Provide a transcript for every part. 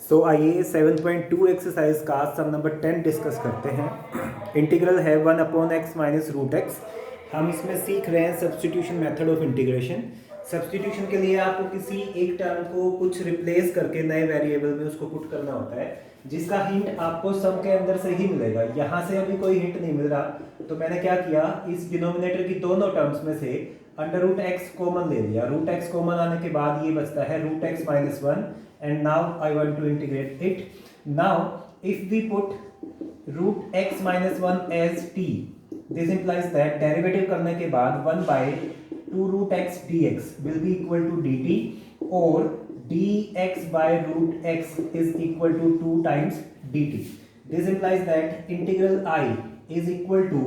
सो आइए 7.2 एक्सरसाइज का सम number 10 discuss करते हैं। इंटीग्रल है 1/x माइनस रूट एक्स। हम इसमें सीख रहे हैं substitution method of integration. Substitution के लिए आपको किसी एक टर्म को कुछ रिप्लेस करके नए वेरिएबल में उसको पुट करना होता है, जिसका हिंट आपको सम के अंदर से ही मिलेगा। यहाँ से अभी कोई हिंट नहीं मिल रहा, तो मैंने क्या किया, इस डिनोमिनेटर की दोनों टर्म्स में से अंडर रूट एक्स कॉमन ले लिया। रूट एक्स कॉमन आने के बाद ये बचता है root X minus one, and now I want to integrate it. Now if we put root x minus 1 as t, this implies that derivative करने के बाद 1 by 2 root x dx will be equal to dt, or dx by root x is equal to 2 times dt. This implies that integral I is equal to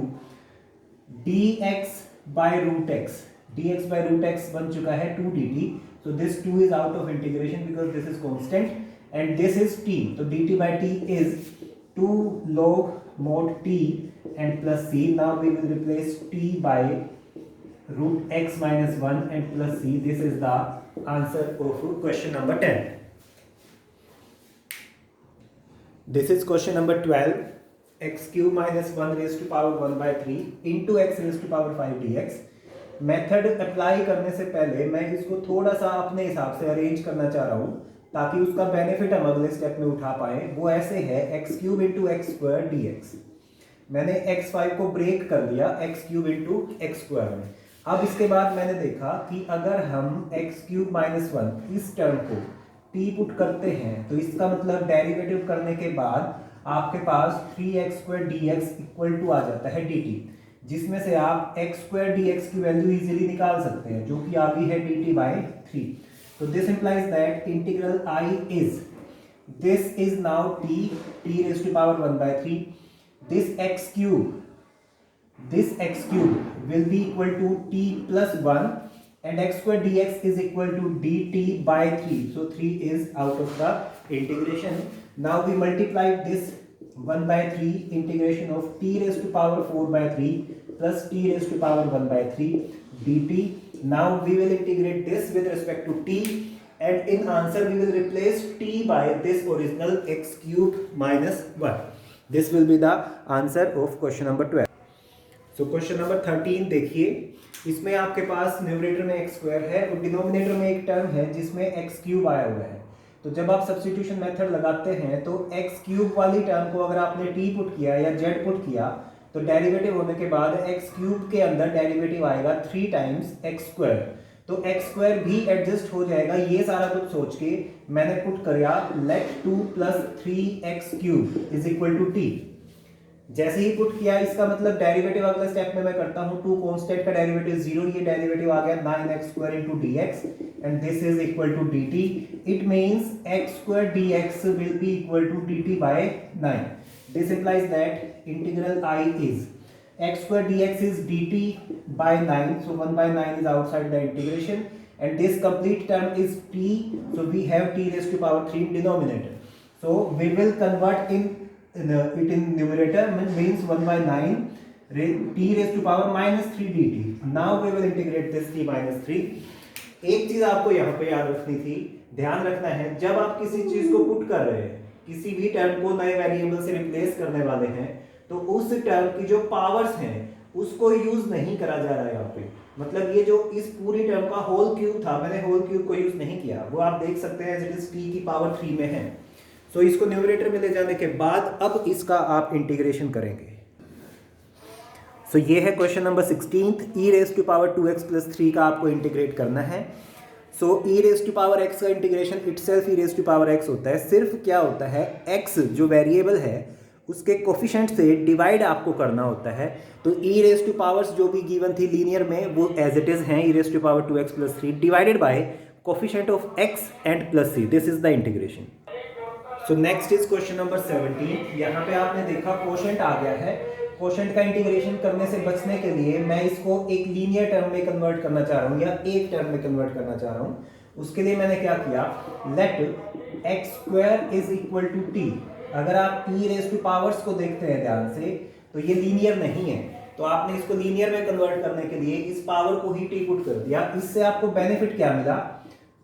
dx by root x. dx by root x बन चुका है 2 dt. So this 2 is out of integration because this is constant and this is t. So dt by t is 2 log mod t and plus c. Now we will replace t by root x minus 1 and plus c. This is the answer of question number 10. This is question number 12. X cube minus 1 raised to power 1 by 3 into x raised to power 5 dx. Method apply करने से पहले मैं इसको थोड़ा सा अपने हिसाब से अरेंज करना चाह रहा हूँ, ताकि उसका बेनिफिट हम अगले स्टेप में उठा पाए। वो ऐसे है x cube into x square D x. मैंने x5 को ब्रेक कर दिया x cube into x square में। अब इसके बाद मैंने देखा कि अगर हम एक्स क्यूब माइनस वन इस टर्म को t पुट करते हैं, तो इसका मतलब डेरिवेटिव करने के बाद आपके पास 3x square D X equal to आ जाता है dt, जिसमें से आप x स्क्वायर डी एक्स की वैल्यू इजीली निकाल सकते हैं, जो कि आ गई है dt बाई 3। तो this implies that integral I is, this is now t raise to power 1 by 3, this x cube will be equal to t plus 1 and x square dx is equal to dt by 3. So 3 is out of the integration. Now we multiply this 1 by 3 integration of t raised to power 4 by 3 plus t raised to power 1 by 3 dt. Now we will integrate this with respect to t, and in answer we will replace t by this original x cube minus 1. This will be the answer of question number 12. So question number 13 देखिए, इसमें आपके पास numerator में x square है और denominator में एक term है जिसमें एक्स क्यूब आया हुआ है। तो जब आप सब्स्टिट्यूशन मेथड लगाते हैं तो एक्स क्यूब वाली टर्म को अगर आपने टी पुट किया या जेड पुट किया, तो डेरिवेटिव होने के बाद एक्स क्यूब के अंदर डेरिवेटिव आएगा 3 टाइम्स एक्स स्क्वायर। तो एक्स स्क्वायर भी एडजस्ट हो जाएगा। ये सारा कुछ सोच के मैंने पुट किया let 2 plus 3x cube is equal to T. जैसे ही पुट किया, इसका मतलब डेरिवेटिव अगले स्टेप में मैं करता हूं, 2 कांस्टेंट का डेरिवेटिव 0, ये डेरिवेटिव आ गया 9x square into dx and this is equal to dt. It means x square dx will be equal to dt by 9. This implies that integral I is x square dx is dt by 9, so 1 by 9 is outside the integration and this complete term is t, so we have t raised to power 3 in denominator. So we will convert it in numerator, means 1 by 9 t raised to power minus 3 dt. Now we will integrate this t minus 3. एक चीज आपको यहाँ पे याद रखनी थी, ध्यान रखना है, जब आप किसी चीज को पुट कर रहे हैं, किसी भी टर्म को नए वेरिएबल से रिप्लेस करने वाले हैं, तो उस टर्म की जो पावर्स हैं उसको यूज नहीं करा जा रहा है यहाँ पे। मतलब ये जो इस पूरी टर्म का होल क्यूब था, मैंने होल क्यूब को यूज नहीं किया, वो आप देख सकते हैं इट इज t की पावर 3 में है। तो इसको न्यूमरेटर में ले जाने के बाद अब इसका आप इंटीग्रेशन करेंगे। सो ये है question number 16, e raise to power 2x plus 3 का आपको इंटीग्रेट करना है। So e raise to power x का integration itself e raise to power x होता है। सिर्फ क्या होता है, x जो वेरिएबल है उसके कोफिशिएंट से डिवाइड आपको करना होता है। तो e रेज टू पावर्स जो भी गिवन थी लीनियर में, वो एज इट इज हैं, e raise to power 2x plus 3 divided by coefficient of x and plus c। This is the integration. So next is question number 17। यहाँ पे आपने देखा कोशेंट आ गया है। कोशेंट का इंटीग्रेशन करने से बचने के लिए मैं इसको एक लीनियर टर्म में कन्वर्ट करना चाह रहा हूँ या एक टर्म में कन्वर्ट करना चाह रहा हूँ। उसके लिए मैंने क्या किया, let x square is equal to t. अगर आप e रेज टू पावर्स को देखते हैं ध्यान से, तो ये लीनियर नहीं है, तो आपने इसको लीनियर में कन्वर्ट करने के लिए इस पावर को ही टी पुट कर दिया। इससे आपको बेनिफिट क्या मिला,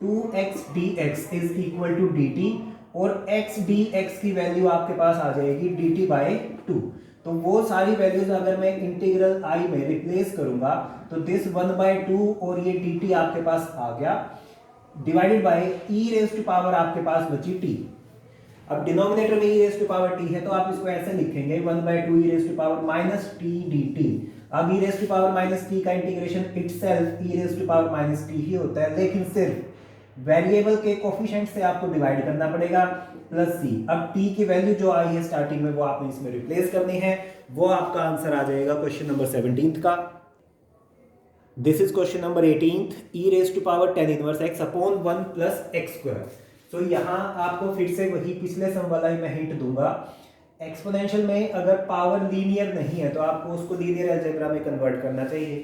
2x dx is equal to dt, और x dx की वैल्यू आपके पास आ जाएगी dt बाय 2। तो वो सारी वैल्यूज अगर मैं इंटीग्रल i में रिप्लेस करूंगा तो दिस 1/2 और ये dt आपके पास आ गया, divided by e raise to power आपके पास बची t। अब डिनोमिनेटर में e raise to power t है तो आप इसको ऐसे लिखेंगे 1/2 e raise to power minus t dt। अब e raise to power minus t का integration itself e raise to power minus t ही होता है, लेकिन सिर्फ वेरिएबल के कोफिशिएंट से आपको डिवाइड करना पड़ेगा प्लस c। अब t की वैल्यू जो आई है स्टार्टिंग में वो आपने इसमें रिप्लेस करनी है, वो आपका आंसर आ जाएगा क्वेश्चन नंबर 17 का। This is question number 18, e raise to power tan inverse x upon 1 plus x square. So यहाँ आपको फिर से वही पिछले सम वाला ही मैं हिंट दूंगा। एक्सपोनेंशियल में अगर पावर लीनियर नहीं है तो आपको उसको लीनियर अलजेब्रा में कन्वर्ट करना चाहिए।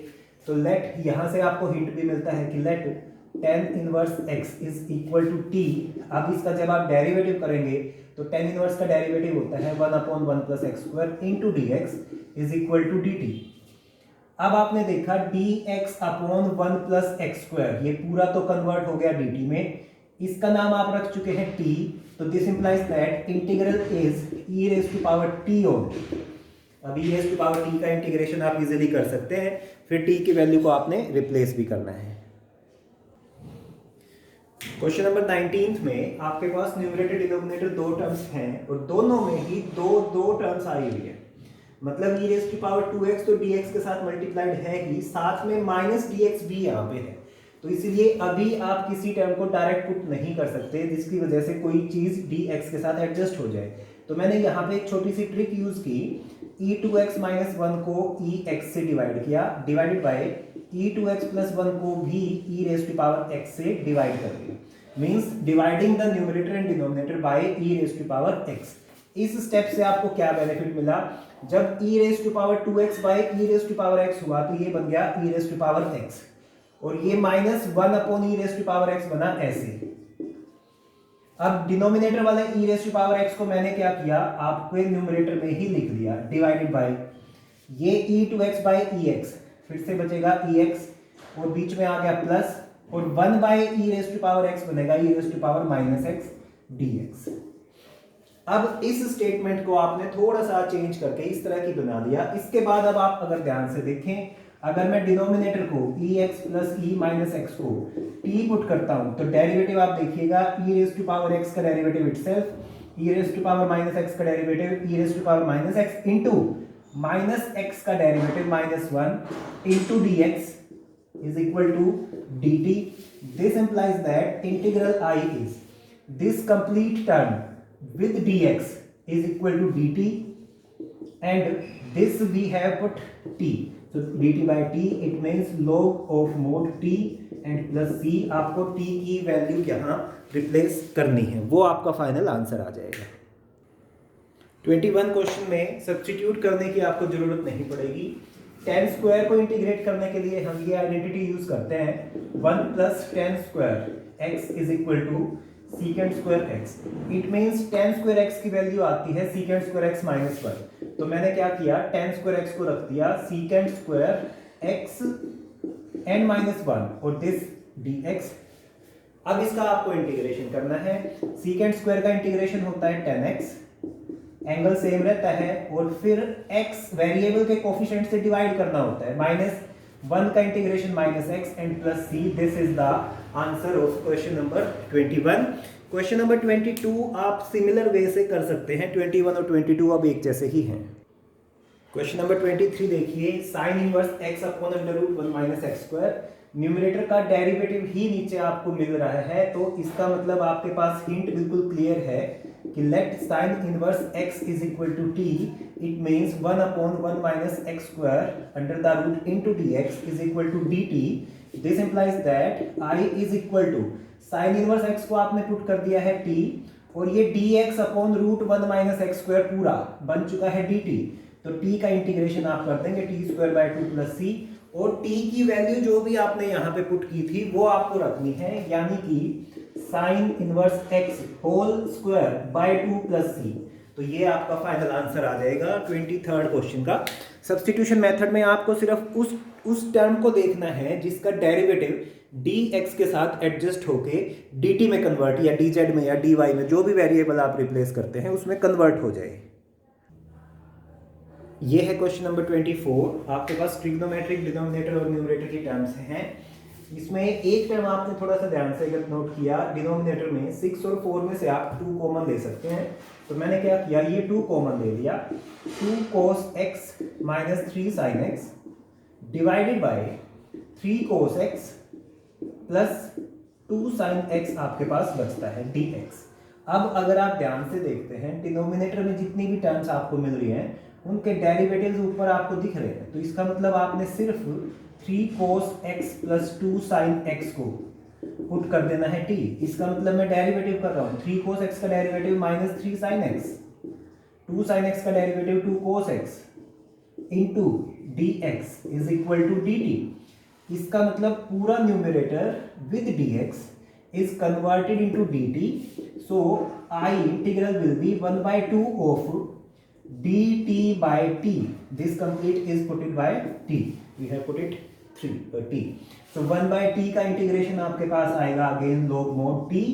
तो लेट, यहाँ से आपको हिंट भी मिलता है कि let tan inverse x is equal to t। अब इसका जब आप डेरिवेटिव करेंगे तो tan इनवर्स का डेरिवेटिव होता है 1 upon 1 plus x square into d x is equal to d t. अब आपने देखा dx upon 1 plus x square, ये पूरा तो कन्वर्ट हो गया dt में, इसका नाम आप रख चुके हैं t, तो this implies that integral is e raise to power t only. अब e raise to power t का इंटीग्रेशन आप इजीली कर सकते हैं, फिर t की वैल्यू को आपने रिप्लेस भी करना है। क्वेश्चन नंबर 19 में आपके पास न्यूमरेटर डिनोमिनेटर दो टर्म्स हैं और दोनों में ही दो टर्म्स आई हुई है, मतलब e raise to power 2x तो dx के साथ मल्टीप्लाइड है ही, साथ में माइनस dx भी यहाँ पे है। तो इसीलिए अभी आप किसी टर्म को डायरेक्ट पुट नहीं कर सकते जिसकी वजह से कोई चीज dx के साथ एडजस्ट हो जाए। तो मैंने यहाँ पे एक छोटी सी ट्रिक यूज की, e2x माइनस 1 को ex से डिवाइड किया, डिवाइडेड बाय e2x प्लस 1 को भी e raise to power x से डिवाइड कर दिया, means dividing the numerator and denominator by e raise to power x। इस स्टेप से आपको क्या बेनिफिट मिला, जब e raise to power 2x by e raise to power x हुआ तो ये बन गया e raise to power x, और ये minus 1 upon e raise to power x बना ऐसे। अब डिनोमिनेटर वाला e raise to power x को मैंने क्या किया, आपको न्यूमरेटर में ही लिख दिया, डिवाइडेड बाय ये e2x बाय ex, फिर से बचेगा ex और बीच में आ गया प्लस, और 1 by e raise to power x बनेगा e raise to power minus x dx। अब इस स्टेटमेंट को आपने थोड़ा सा चेंज करके इस तरह की बना दिया। इसके बाद अब आप अगर ध्यान से देखें, अगर मैं डिनोमिनेटर को ex plus e minus x को t पुट करता हूं तो डेरिवेटिव आप देखिएगा e raise to power x का derivative itself, e raise to power minus x का derivative e raise to power minus x into minus x का derivative minus 1 into dx is equal to dt. This implies that integral I is this complete term with dx is equal to dt, and this we have put t, so dt by t it means log of mod t and plus c। आपको t की value यहाँ replace करनी है, वो आपका final answer आ जाएगा। 21 question में substitute करने की आपको जरूरत नहीं पड़ेगी। tan स्क्वायर को इंटीग्रेट करने के लिए हम ये आइडेंटिटी यूज करते हैं, 1 plus tan square x is equal to secant square x। It means tan square x की वैल्यू आती है सीकेंड स्क्वायर x माइनस 1, तो मैंने क्या किया, tan स्क्वायर x को रख दिया सीकेंड स्क्वायर x n माइनस 1 और दिस dx। अब इसका आपको इंटीग्रेशन करना है, सीकेंड स्क्वायर का इंटीग्रेशन होता है tan x, एंगल सेम रहता है, और फिर x वेरिएबल के कोफिशिएंट से डिवाइड करना होता है, माइनस 1 का integration minus x and plus c। This is the answer of question number 21। Question number 22 आप सिमिलर वे से कर सकते हैं, 21 और 22 अब एक जैसे ही हैं। क्वेश्चन नंबर 23 देखिए, sine inverse x upon under root 1 minus x square, numerator का डेरिवेटिव ही नीचे आपको मिल रहा है, तो इसका मतलब आपके पास हिंट बिल्कुल क्लियर है कि let sine inverse x is equal to t, it means 1 upon 1 minus x square under the root into dx is equal to dt। This implies that I is equal to sine inverse x को आपने put कर दिया है t, और ये dx upon root 1 minus x square पूरा बन चुका है dt, तो t का इंटीग्रेशन आप कर देंगे t square by 2 plus c, और t की वैल्यू जो भी आपने यहाँ पे पुट की थी वो आपको रखनी है, यानी कि sine inverse x whole square by 2 plus c। तो ये आपका फाइनल आंसर आ जाएगा 23rd क्वेश्चन का। सब्स्टिट्यूशन मेथड में आपको सिर्फ उस टर्म को देखना है जिसका डेरिवेटिव डी एक्स के साथ एडजस्ट होके डी टी में कन्वर्ट या डी जेड में या डी वाई में जो भी वेरिएबल आप रिप्लेस करते हैं उसमें कन्वर्ट हो जाए। ये है क्वेश्चन नंबर 24। आपके पास ट्रिग्नोमेट्रिक डिनोमिनेटर और न्यूमरेटर की टर्म्स हैं। इसमें एक टर्म आपने थोड़ा सा ध्यान से अगर नोट किया, डिनोमिनेटर में 6 और 4 में से आप 2 कॉमन ले सकते हैं। तो मैंने क्या किया, ये 2 कॉमन ले लिया, 2 cos x minus 3 sin x divided by 3 cos x plus 2 sin x आपके पास बचता है dx। अब अगर आप ध्यान से देखते हैं, डिनोमिनेटर में जितनी भी टर्म्स आपको मिल रही हैं उनके डेरिवेटिव्स ऊपर आपको दिख रहे हैं। तो इसका मतलब आपने सिर्फ 3 cos x plus 2 sin x को पुट कर देना है t। इसका मतलब मैं डेरिवेटिव कर रहा हूँ, 3 cos x का derivative minus 3 sin x, 2 sin x का derivative 2 cos x into dx is equal to dt। इसका मतलब पूरा numerator with dx is converted into dt, so I integral will be 1/2 of dt by t. This complete is put it by t. We have put it 3 t. So 1/t का integration आपके पास आएगा again log mod t।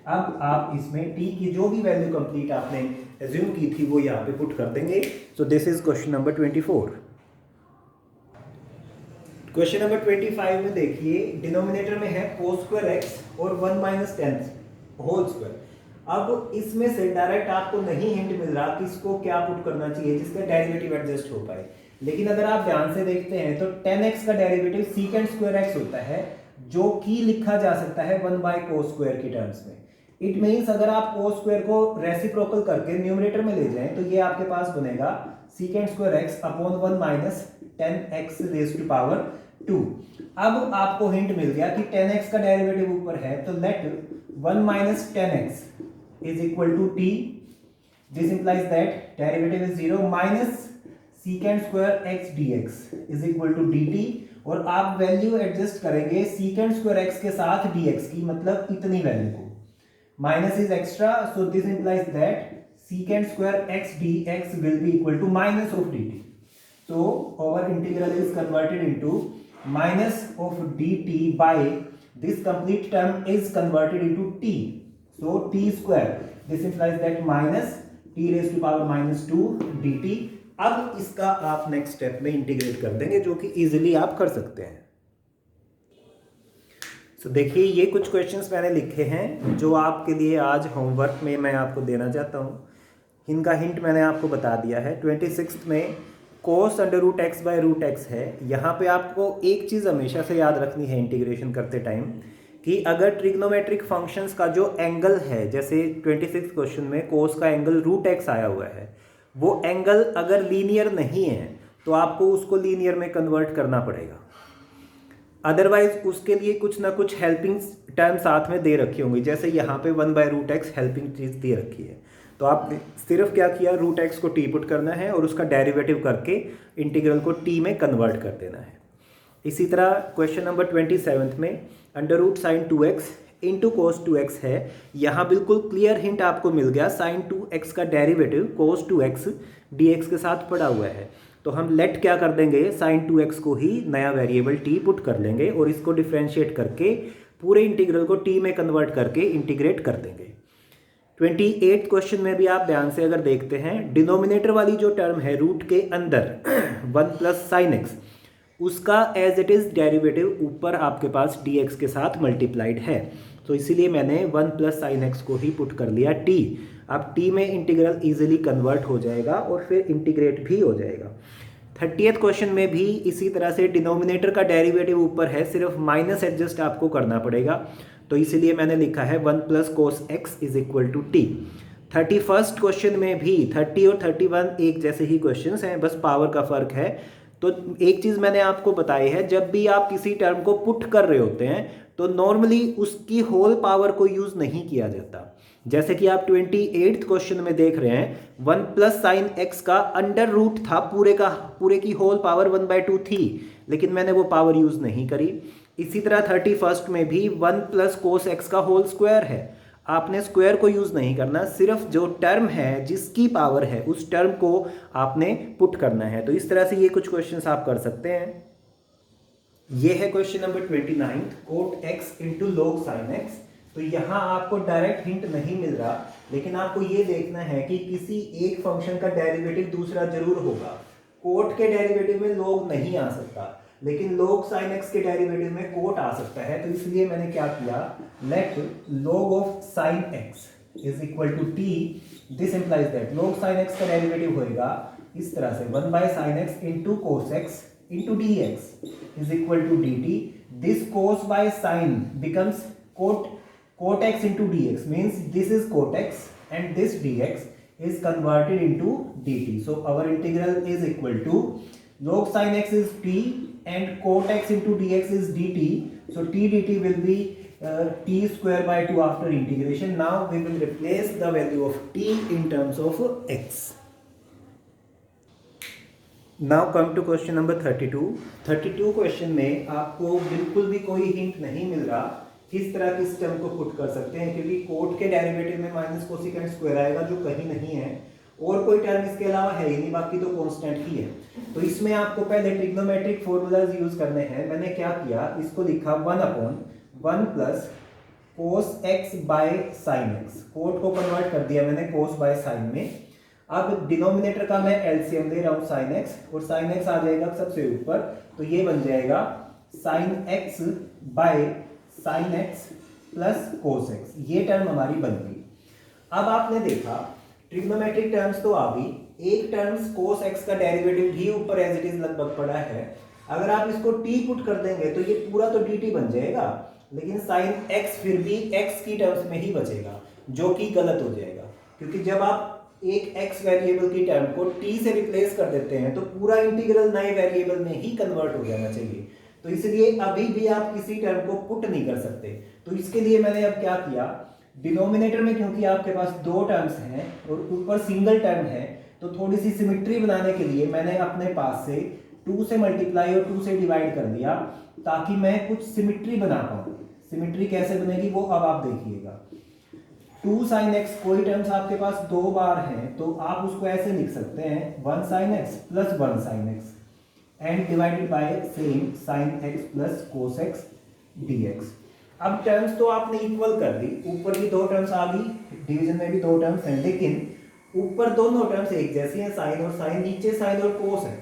अब आप इसमें t की जो भी value complete आपने एज्यूम की थी वो यहाँ पे पुट कर देंगे। So this is question number 24। Question number 25 में देखिए, डिनोमिनेटर में है cos स्क्वायर x और 1 माइनस 10 होल स्क्वायर। अब इसमें से डायरेक्ट आपको नहीं हिंट मिल रहा कि इसको क्या पुट करना चाहिए जिसका डेरिवेटिव एडजस्ट हो पाए। लेकिन अगर आप ध्यान से देखते हैं तो 10x का डेरिवेटिव सीकेंड स्क्वायर x होता है, जो कि लिखा जा सकता है 1/cos स्क्वायर की टर्म्स में। इट मीन्स अगर आप cos स्क्वायर को रेसिप्रोकल करके न्यूमरेटर में ले जाएं तो ये आपके पास बनेगा secant square x upon 1 minus 10x raise to power 2। अब आपको हिंट मिल गया कि 10x का डेरिवेटिव ऊपर है, तो let 1 minus 10x is equal to t. This implies that derivative is 0 minus secant square x dx is equal to dt। और आप वैल्यू एडजस्ट करेंगे secant square x के साथ dx की, मतलब इतनी वैल्यू को, minus is extra, so this implies that secant square x dx will be equal to minus of dt। So our integral is converted into minus of dt by this complete term is converted into t। So t square, this implies that minus t raised to power minus 2 dt। अब इसका आप next step में integrate कर देंगे, जो कि easily आप कर सकते हैं। तो देखिए, ये कुछ क्वेश्चंस मैंने लिखे हैं जो आपके लिए आज होमवर्क में मैं आपको देना चाहता हूँ। इनका हिंट मैंने आपको बता दिया है। 26 में cos √x/√x है। यहाँ पे आपको एक चीज़ हमेशा से याद रखनी है इंटीग्रेशन करते टाइम, कि अगर ट्रिग्नोमेट्रिक फंक्शंस का जो एंगल है, जैसे 26 क्वेश्चन में cos का एंगल √x आया हुआ है, वो एंगल अगर लीनियर नहीं है तो आपको उसको लीनियर में कन्वर्ट करना पड़ेगा। अदरवाइज उसके लिए कुछ ना कुछ हेल्पिंग टर्म साथ में दे रखी होंगी, जैसे यहाँ पे 1/√x हेल्पिंग चीज़ दे रखी है। तो आपने सिर्फ क्या किया, √x को t पुट करना है और उसका डेरिवेटिव करके इंटीग्रल को t में कन्वर्ट कर देना है। इसी तरह क्वेश्चन नंबर 27 में √sin 2x into cos 2x है। यहाँ बिल्कुल क्लियर हिंट आपको मिल गया, sin 2x का डेरिवेटिव cos 2x dx के साथ पड़ा हुआ है। तो हम लेट क्या कर देंगे, sin 2x को ही नया वेरिएबल t पुट कर लेंगे और इसको डिफ्रेंशिएट करके पूरे इंटीग्रल को t में कन्वर्ट करके इंटीग्रेट कर देंगे। 28 क्वेश्चन में भी आप ध्यान से अगर देखते हैं, डिनोमिनेटर वाली जो टर्म है रूट के अंदर 1 प्लस sin x, उसका एज इट इज़ डेरिवेटिव ऊपर आपके पास dx के साथ मल्टीप्लाइड है। तो इसीलिए मैंने 1 प्लस sin x को ही पुट कर लिया t। अब t में इंटीग्रल इजीली कन्वर्ट हो जाएगा और फिर इंटीग्रेट भी हो जाएगा। 30th क्वेश्चन में भी इसी तरह से डिनोमिनेटर का डेरिवेटिव ऊपर है, सिर्फ माइनस एडजस्ट आपको करना पड़ेगा। तो इसीलिए मैंने लिखा है 1 plus cos x is equal to t। 31st question में भी 30 और 31 एक जैसे ही क्वेश्चंस हैं, बस पावर का फ़र्क है। तो एक चीज़ मैंने आपको बताई है, जब भी आप किसी टर्म को पुट कर रहे होते हैं तो नॉर्मली उसकी होल पावर को यूज़ नहीं किया जाता। जैसे कि आप 28th क्वेश्चन में देख रहे हैं, 1 प्लस साइन एक्स का अंडर रूट था, पूरे की होल पावर 1/2 थी, लेकिन मैंने वो पावर यूज़ नहीं करी। इसी तरह 31st में भी 1 प्लस कोस एक्स का होल स्क्वायर है, आपने स्क्वायर को यूज़ नहीं करना, सिर्फ जो टर्म है जिसकी पावर है उस टर्म को आपने पुट करना है। तो इस तरह से ये कुछ क्वेश्चंस आप कर सकते हैं। ये है question number 29, cot x into log sine x. तो यहाँ आपको डायरेक्ट हिंट नहीं मिल रहा, लेकिन आपको ये देखना है कि किसी एक फंक्शन का डेरिवेटिव दूसरा जरूर होगा। कोट के डेरिवेटिव में log नहीं आ सकता, लेकिन log साइन एक्स के डेरिवेटिव में कोट आ सकता है। तो इसलिए मैंने क्या किया, let log of sine x is equal to t. This implies that log sine x का डेरिवेटिव होएगा इस तरह से 1 by sine x into cos x into dx is equal to dt. This cos by sin becomes cot x into dx, means this is cot x and this dx is converted into dt. So our integral is equal to log sin x is t and cot x into dx is dt. So t dt will be t square by 2 after integration. Now we will replace the value of t in terms of x. Now come to question number 32 question में आपको बिल्कुल भी कोई hint नहीं मिल रहा किस तरह किस टर्म को पुट कर सकते हैं, क्योंकि कोट के डेरिवेटिव में माइनस कोसिकेंट स्क्वायर आएगा जो कहीं नहीं है, और कोई टर्म इसके अलावा है ही नहीं, बाकी तो कांस्टेंट ही है। तो इसमें आपको पहले ट्रिग्नोमेट्रिक फॉर्मूलाज यूज करने हैं। मैंने क्या किया, इसको लिखा 1/1 plus cos x by sine x. Cot को कन्वर्ट कर दिया मैंने कोस बाय साइन में। अब डिनोमिनेटर का मैं एलसीएम ले रहा हूं साइन एक्स, और साइन एक्स आ जाएगा सबसे ऊपर, तो ये बन जाएगा sine x by sine x plus cos x. ये टर्म हमारी बन गई। अब आपने देखा ट्रिग्नोमेट्रिक टर्म्स तो आ गई, एक टर्म्स कोस एक्स का डेरिवेटिव भी ऊपर एज इट इज लगभग पड़ा है। अगर आप इसको टी पुट कर देंगे तो ये पूरा तो डी टी बन जाएगा, लेकिन साइन एक्स फिर भी एक्स की टर्म्स में ही बचेगा, जो कि गलत हो जाएगा, क्योंकि जब आप एक x वेरिएबल की टर्म को t से रिप्लेस कर देते हैं तो पूरा इंटीग्रल नए वेरिएबल में ही कन्वर्ट हो जाना चाहिए। तो इसलिए अभी भी आप किसी टर्म को पुट नहीं कर सकते। तो इसके लिए मैंने अब क्या किया, डिनोमिनेटर में क्योंकि आपके पास दो टर्म्स हैं और ऊपर सिंगल टर्म है, तो थोड़ी सी सिमिट्री बनाने के लिए मैंने अपने पास से 2 से मल्टीप्लाई और 2 से डिवाइड कर दिया, ताकि मैं कुछ सिमिट्री बना पाऊँ। सिमिट्री कैसे बनेगी वो अब आप देखिएगा। 2 साइन एक्स, कोई टर्म्स आपके पास दो बार हैं तो आप उसको ऐसे लिख सकते हैं 1 sine x plus 1 sine x and divided by same sine x plus cos x d x. अब टर्म्स तो आपने इक्वल कर दी, ऊपर भी दो टर्म्स आ गई, डिवीजन में भी दो टर्म्स हैं, लेकिन ऊपर दोनों टर्म्स एक जैसी हैं, साइन और साइन, नीचे साइन और कोस है।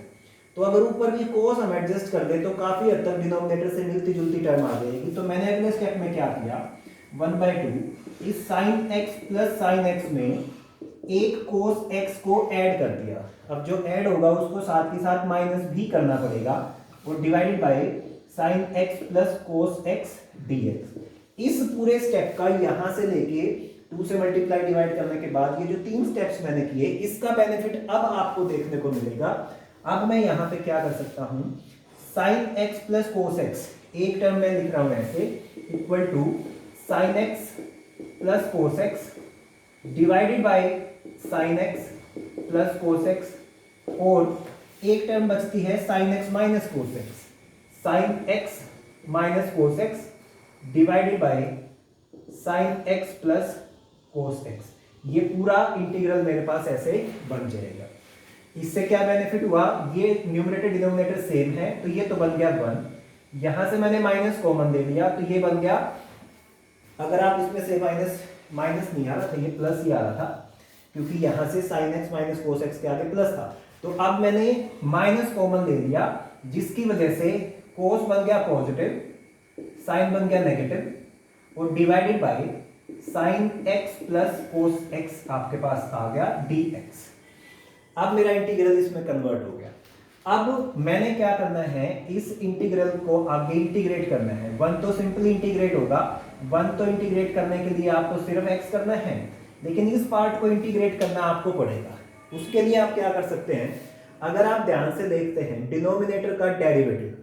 तो अगर ऊपर भी कोस हम एडजस्ट कर दे तो काफी हद तक डिनोमिनेटर से मिलती जुलती टर्म आ जाएगी। तो मैंने अगले स्टेप में क्या किया, 1/2 इस sign x plus sine x में एक कोस एक्स को ऐड कर दिया। अब जो ऐड होगा उसको साथ ही साथ माइनस भी करना पड़ेगा, और divided by sine x plus cos x d x. इस पूरे स्टेप का यहां से लेके 2 से मल्टीप्लाई डिवाइड करने के बाद ये जो 3 स्टेप्स मैंने किए, इसका बेनिफिट अब आपको देखने को मिलेगा। अब मैं यहां पे क्या कर सकता हूं, sine x plus cos x, एक टर्म में लिख रहा हूं ऐसे, equal to sine x plus cos x divided by sine x plus cos x, और एक टर्म बचती है sine x minus cos x, sine x minus cos x divided by sine x plus cos x. ये पूरा integral मेरे पास ऐसे बन जाएगा। इससे क्या बेनिफिट हुआ, ये न्यूमरेटर डिनोमिनेटर सेम है, तो ये तो बन गया 1, यहां से मैंने माइनस कॉमन ले लिया तो ये बन गया, अगर आप इसमें से माइनस नहीं आ रहा था, ये प्लस ही आ रहा था, क्योंकि यहां से sign x minus cos x के आगे प्लस था। तो अब मैंने माइनस कॉमन ले लिया, जिसकी वजह से कोस बन गया पॉजिटिव, साइन बन गया नेगेटिव, और divided by sine x plus cos x आपके पास आ गया dx। अब मेरा इंटीग्रल इसमें कन्वर्ट हो गया। अब मैंने क्या करना है, इस इंटीग्रल को आगे इंटीग्रेट करना है। 1 तो सिंपली इंटीग्रेट होगा, 1 तो इंटीग्रेट करने के लिए आपको सिर्फ x करना है, लेकिन इस पार्ट को इंटीग्रेट करना आपको पड़ेगा। उसके लिए आप क्या कर सकते हैं, अगर आप ध्यान से देखते हैं डिनोमिनेटर का डेरिवेटिव,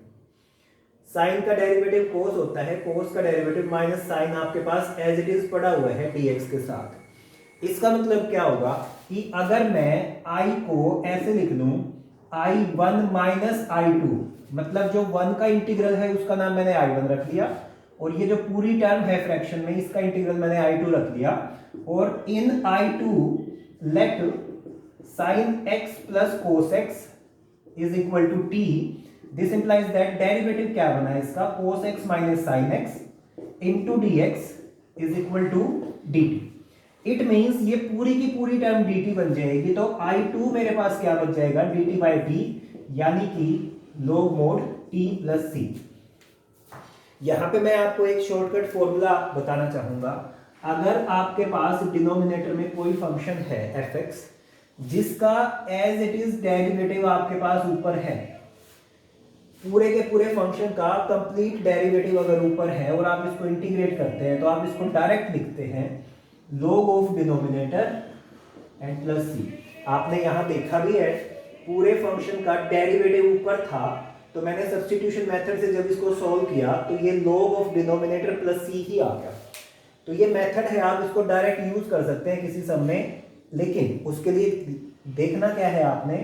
साइन का डेरिवेटिव कोस होता है, कोस का डेरिवेटिव माइनस साइन आपके पास एज इट इज पड़ा हुआ है dx के साथ। इसका मतलब क्या होगा कि अगर मैं i को ऐसे लिख लूं i1 माइनस i2, मतलब जो 1 का इंटीग्रल है उसका नाम मैंने i1 रख लिया, और ये जो पूरी टर्म है फ्रैक्शन में इसका इंटीग्रल मैंने i2 रख लिया, और in i2 let sine x plus cos x is equal to t। This implies that derivative क्या बना है इसका, cos x minus sine x into d x is equal to d t. It means ये पूरी की पूरी term D T बन जाएगी, तो I2 मेरे पास क्या बच जाएगा, डी टी बाई टी, यानी कि log मोड t प्लस सी। यहां पे मैं आपको एक शॉर्टकट फॉर्मूला बताना चाहूंगा। अगर आपके पास डिनोमिनेटर में कोई फंक्शन है fx जिसका एज इट इज डेरिवेटिव आपके पास ऊपर है, पूरे के पूरे फंक्शन का कंप्लीट डेरिवेटिव अगर ऊपर है और आप इसको इंटीग्रेट करते हैं तो आप इसको डायरेक्ट लिखते हैं log of denominator and plus C. आपने यहां देखा भी है पूरे फंक्शन का डेरिवेटिव ऊपर था, तो मैंने सब्स्टिट्यूशन मेथड से जब इसको सॉल्व किया तो ये log ऑफ डिनोमिनेटर प्लस सी ही आ गया। तो ये मेथड है, आप इसको डायरेक्ट यूज कर सकते हैं किसी सम में, लेकिन उसके लिए देखना क्या है, आपने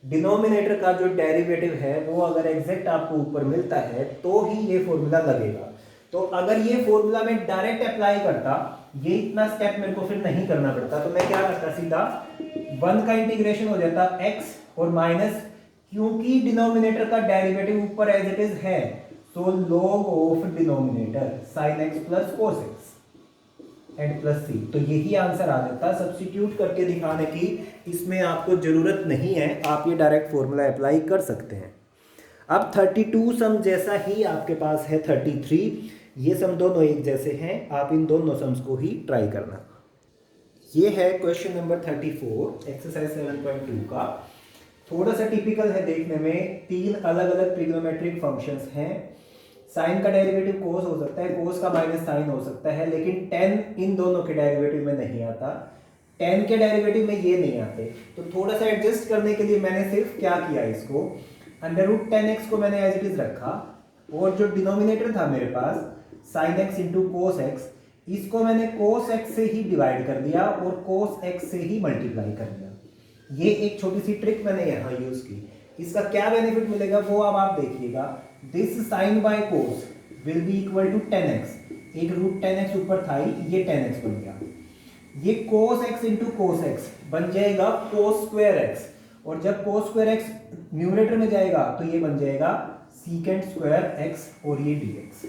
डिनोमिनेटर का जो डेरिवेटिव है वो अगर एग्जैक्ट आपको ऊपर मिलता है तो ही ये फॉर्मूला लगेगा। तो अगर ये फॉर्मूला मैं डायरेक्ट अप्लाई करता, ये इतना स्टेप मेरे को फिर नहीं करना पड़ता, तो मैं क्या करता, सीधा 1 का इंटीग्रेशन हो जाता x और माइनस, क्योंकि डिनोमिनेटर का डेरिवेटिव ऊपर एज इट इज है, तो log of denominator sin x plus cos x and plus C. तो यही आंसर आ जाता है। सब्स्टिट्यूट करके दिखाने की इसमें आपको जरूरत नहीं है, आप ये डायरेक्ट फॉर्मूला अप्लाई कर सकते हैं। अब 32 सम जैसा ही आपके पास है 33, ये सम दोनों एक जैसे हैं, आप इन दोनों सम्स को ही ट्राई करना। ये है क्वेश्चन नंबर 34 एक्सरसाइज 7.2 का। थोड़ा सा टिपिकल है देखने में, 3 अलग अलग ट्रिग्नोमेट्रिक फंक्शंस हैं। साइन का डेरिवेटिव कोस हो सकता है, कोस का माइनस साइन हो सकता है, लेकिन टेन इन दोनों के डेरिवेटिव में नहीं आता, टेन के डेरिवेटिव में ये नहीं आते। तो थोड़ा सा एडजस्ट करने के लिए मैंने सिर्फ क्या किया, इसको अंडर रूट 10x को मैंने एज इट इज रखा, और जो डिनोमिनेटर था मेरे पास sine x into cos x, इसको मैंने कोस एक्स से ही डिवाइड कर दिया और कोस एक्स से ही मल्टीप्लाई कर दिया। ये एक छोटी सी ट्रिक मैंने यहाँ यूज की। इसका क्या बेनिफिट मिलेगा वो अब आप देखिएगा। This sine by cos will be equal to 10x, एक रूट 10x ऊपर था ही, ये 10x बन गया। ये cos x into cos x बन जाएगा cos स्क्वायर x, और जब cos स्क्वायर x न्यूमरेटर में जाएगा तो ये बन जाएगा सीकेंट स्क्वायर x, और ये dx।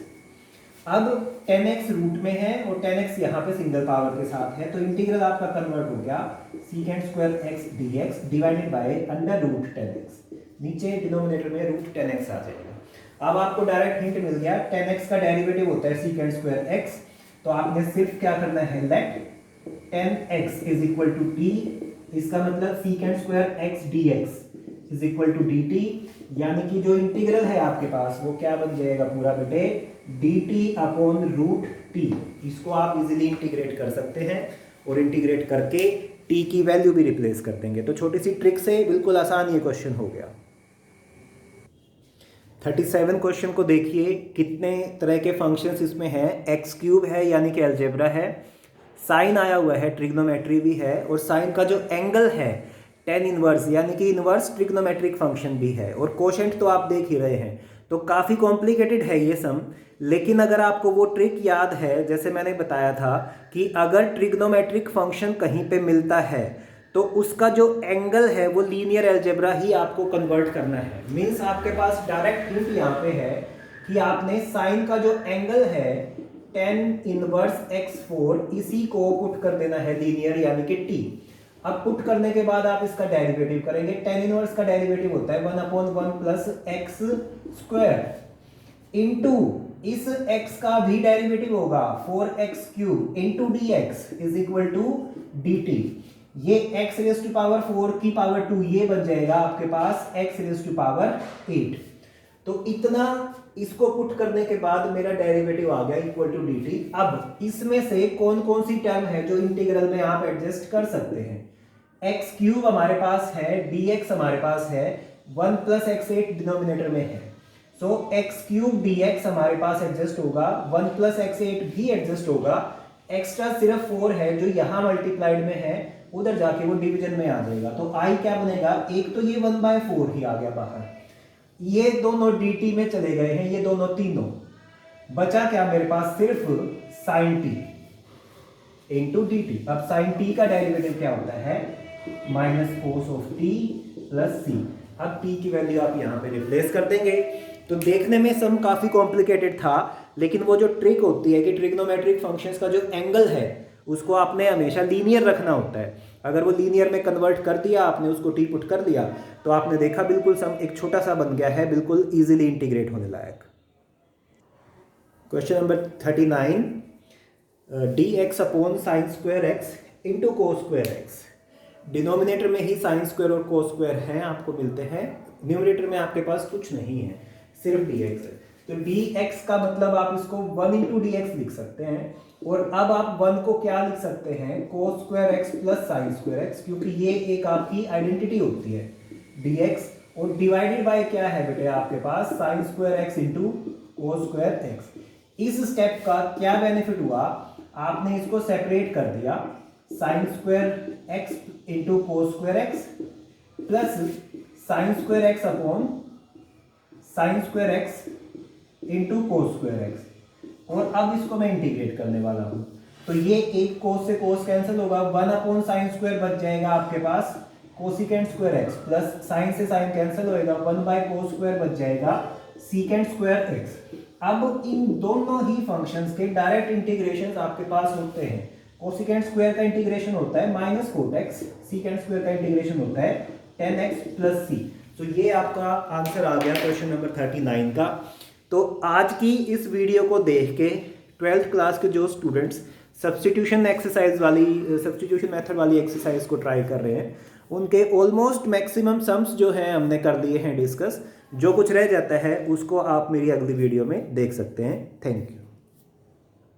अब 10x रूट में है और 10x यहाँ पे सिंगल पावर के साथ है, तो इंटीग्रल आपका कन्वर्ट हो गया secant square x dx divided by under root 10x। नीचे डिनोमिनेटर में रूट 10x आ जाएगा। अब आपको डायरेक्ट हिंट मिल गया, 10x का डेरिवेटिव होता है सीकेंट स्क्वायर x, तो आपने सिर्फ क्या करना है, let 10x is equal to t, इसका मतलब secant square x dx is equal to dt, यानी कि जो इंटीग्रल है आपके पास वो क्या बन जाएगा पूरा बेटे, dt अपॉन रूट t। इसको आप इजीली इंटीग्रेट कर सकते हैं, और इंटीग्रेट करके t की वैल्यू भी रिप्लेस कर देंगे। तो छोटी सी ट्रिक से बिल्कुल आसान ये क्वेश्चन हो गया। 37 क्वेश्चन को देखिए, कितने तरह के फंक्शंस इसमें हैं। एक्स क्यूब है यानी कि अलजेब्रा है, साइन आया हुआ है, ट्रिग्नोमेट्री भी है, और साइन का जो एंगल है टेन इनवर्स यानी कि इनवर्स ट्रिग्नोमेट्रिक फंक्शन भी है, और कोशेंट तो आप देख ही रहे हैं। तो काफ़ी कॉम्प्लिकेटेड है ये सम, लेकिन अगर आपको वो ट्रिक याद है, जैसे मैंने बताया था कि अगर ट्रिग्नोमेट्रिक फंक्शन कहीं पे मिलता है तो उसका जो एंगल है वो लीनियर अलजेब्रा ही आपको कन्वर्ट करना है। मीन्स आपके पास डायरेक्ट हिंट यहाँ पे है कि आपने साइन का जो एंगल है टेन इनवर्स x4, इसी को पुट कर देना है लीनियर यानी कि t। अब पुट करने के बाद आप इसका डेरिवेटिव करेंगे। टेन इनवर्स का डेरिवेटिव होता है 1/1 प्लस एक्स स्क्वायर इंटू इस x का भी डेरिवेटिव होगा 4x cube into dx is equal to dt। ये x रेज टू पावर 4 की पावर 2 ये बन जाएगा आपके पास x रेज टू पावर 8। तो इतना इसको पुट करने के बाद मेरा डेरिवेटिव आ गया इक्वल टू dt। अब इसमें से कौन कौन सी टर्म है जो इंटीग्रल में आप एडजस्ट कर सकते हैं। x क्यूब हमारे पास है, dx हमारे पास है, 1 प्लस x8 डिनोमिनेटर में है, सो x क्यूब dx हमारे पास एडजस्ट होगा, 1 प्लस x8 भी एडजस्ट होगा। एक्स्ट्रा सिर्फ 4 है जो यहां मल्टीप्लाइड में है, उधर जाके वो डिवीजन में आ जाएगा। तो i क्या बनेगा, एक तो ये 1/4 ही आ गया बाहर, ये दोनों dt में चले गए हैं, ये दोनों तीनों, बचा क्या मेरे पास सिर्फ sin t इंटू dt। अब sin t का डेरिवेटिव क्या होता है, minus cos of t plus c। अब t की वैल्यू आप यहाँ पे रिप्लेस कर देंगे। तो देखने में सम काफ़ी कॉम्प्लिकेटेड था, लेकिन वो जो ट्रिक होती है कि ट्रिग्नोमेट्रिक फंक्शंस का जो एंगल है उसको आपने हमेशा लीनियर रखना होता है। अगर वो लीनियर में कन्वर्ट कर दिया आपने, उसको टी पुट कर दिया, तो आपने देखा बिल्कुल सम एक छोटा सा बन गया है, बिल्कुल ईजिली इंटीग्रेट होने लायक। Question number 39, dx upon sine square x into cos square x. Denominator में ही साइन स्क्वायर और कोस स्क्वायर हैं, आपको मिलते हैं। न्यूमरेटर में आपके पास कुछ नहीं है, सिर्फ dx है। तो dx का मतलब आप इसको 1 इंटू dx लिख सकते हैं, और अब आप 1 को क्या लिख सकते हैं, कोस square x plus sine square x, क्योंकि ये एक आपकी आइडेंटिटी होती है dx, और डिवाइडेड बाय क्या है बेटे आपके पास, sine square x into cos square x. इस स्टेप का क्या बेनिफिट हुआ, आपने इसको सेपरेट कर दिया, sine square x into cos square x plus sine square x upon sine square x into cos square x, और अब इसको मैं इंटीग्रेट करने वाला हूं। तो ये एक कोस से कोस कैंसिल होगा, 1 अपॉन साइन स्क्वायर बच जाएगा आपके पास cosecant square x, plus sine से साइन कैंसिल होएगा, 1 बाय कोस स्क्वायर बच जाएगा सीकेंट स्क्वायर एक्स। अब इन दोनों ही फंक्शंस के डायरेक्ट इंटीग्रेशंस आपके पास होते हैं। कोसिकेंट स्क्वायर का इंटीग्रेशन होता है minus cot x, secant square का इंटीग्रेशन होता है टेन एक्स प्लस सी। तो ये आपका आंसर आ गया क्वेश्चन नंबर 39 का। तो आज की इस वीडियो को देख के 12th क्लास के जो स्टूडेंट्स सब्स्टिट्यूशन मेथड वाली एक्सरसाइज को ट्राई कर रहे हैं, उनके ऑलमोस्ट मैक्सिमम सम्स जो हैं हमने कर लिए हैं डिस्कस। जो कुछ रह जाता है उसको आप मेरी अगली वीडियो में देख सकते हैं। Thank you.